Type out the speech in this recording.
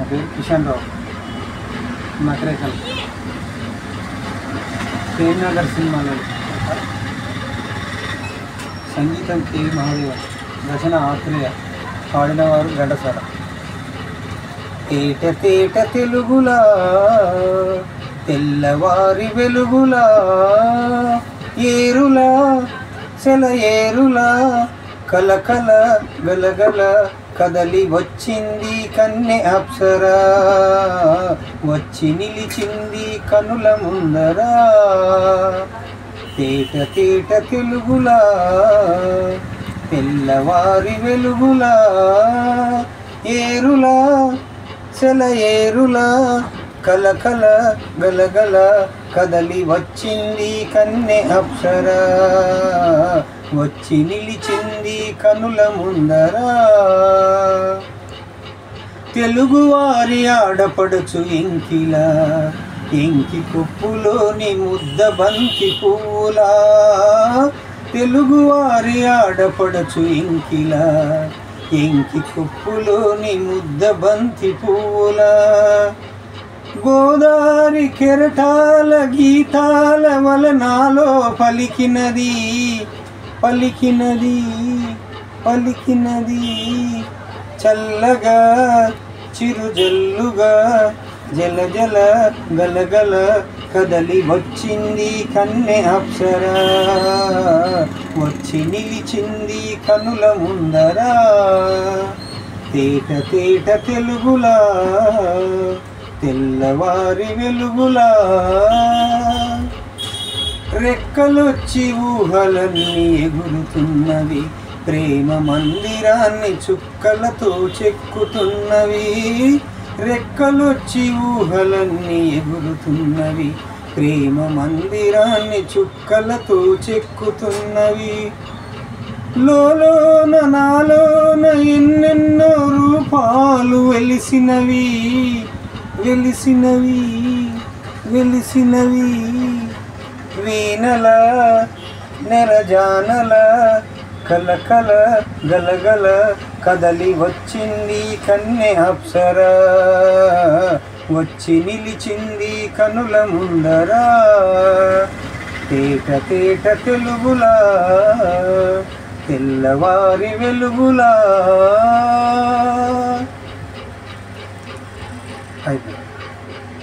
పేరు కిషన్ రావు, నకరేకల్. ప్రేమ్నగర్ సినిమాలో. సంగీతం కే మహాదేవన్, రచన ఆత్రేయ, పాడినవారు ఘంటసాల. తేట తేట తెలుగులా తెల్లవారి వెలుగులా ఏరులా సెలయేరులా కలకల గలగల కదలి వచ్చింది కన్నె అప్సరా, వచ్చి నిలిచింది కనుల ముందరా. తేట తేట తెలుగులా తెల్లవారి వెలుగులా ఏరులా సెలయేరులా కలకల గలగల కదలి వచ్చింది కన్నె అప్సరా, వచ్చి నిలిచింది కనుల ముందరా. తెలుగువారి ఆడపడుచు ఎంకిలా ఎంకి కుప్పులోని ముద్ద బంతి పువ్వులా, తెలుగువారి ఆడపడుచు ఎంకిలా ఎంకి కుప్పులోని ముద్ద బంతి పువ్వులా. గోదారి కెరటాల గీతాల వలనాలో పలికినది పలికినది పలికినది చల్లగా చిరుజల్లుగా జల జల గలగల కదలి వచ్చింది కన్నె అప్సరా, వచ్చి నిలిచింది కనుల ముందరా. తేట తేట తెలుగులా తెల్లవారి వెలుగులా రెక్కలొచ్చి ఊహలన్నీ ఎగురుతున్నవి, ప్రేమ మందిరాన్ని చుక్కలతో చెక్కుతున్నవి. రెక్కలొచ్చి ఊహలన్నీ ఎగురుతున్నవి, ప్రేమ మందిరాన్ని చుక్కలతో చెక్కుతున్నవి. లోలోన నాలోన ఎన్నెన్నో రూపాలు వెలిసినవి వెలిసినవి వెలిసినవి. వీణల నెరజానల కలకల గలగల కదలి వచ్చింది కన్నె అప్సరా, వచ్చి నిలిచింది కనుల ముందరా. తేట తేట తెలుగులా తెల్లవారి వెలుగులా. అయిపోయింది.